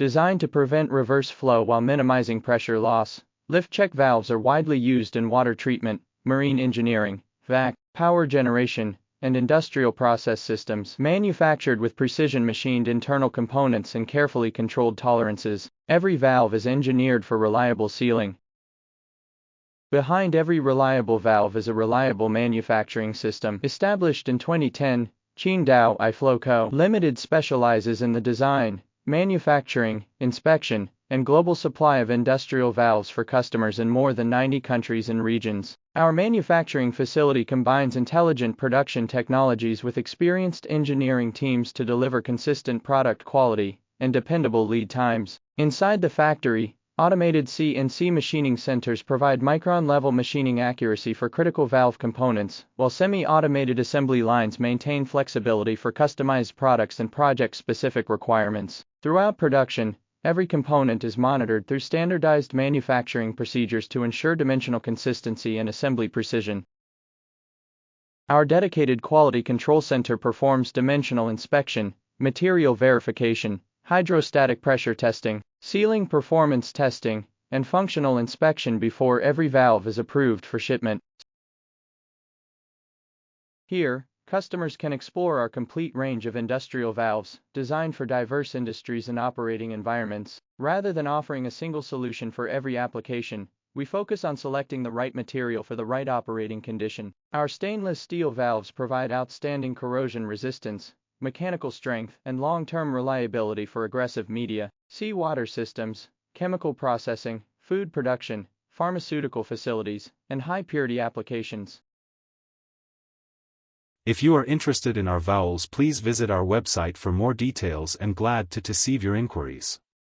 designed to prevent reverse flow while minimizing pressure loss. Lift check valves are widely used in water treatment, marine engineering, vac, power generation, and industrial process systems. Manufactured with precision-machined internal components and carefully controlled tolerances, every valve is engineered for reliable sealing. Behind every reliable valve is a reliable manufacturing system. Established in 2010, Qingdao I-FLOW Co. Limited specializes in the design, manufacturing, inspection, and global supply of industrial valves for customers in more than 90 countries and regions. Our manufacturing facility combines intelligent production technologies with experienced engineering teams to deliver consistent product quality and dependable lead times. Inside the factory, automated CNC machining centers provide micron-level machining accuracy for critical valve components, while semi-automated assembly lines maintain flexibility for customized products and project-specific requirements. Throughout production, every component is monitored through standardized manufacturing procedures to ensure dimensional consistency and assembly precision. Our dedicated quality control center performs dimensional inspection, material verification, hydrostatic pressure testing, sealing performance testing, and functional inspection before every valve is approved for shipment. Here, customers can explore our complete range of industrial valves, designed for diverse industries and operating environments. Rather than offering a single solution for every application, we focus on selecting the right material for the right operating condition. Our stainless steel valves provide outstanding corrosion resistance, mechanical strength, and long-term reliability for aggressive media, seawater systems, chemical processing, food production, pharmaceutical facilities, and high-purity applications. If you are interested in our valves, please visit our website for more details and glad to receive your inquiries.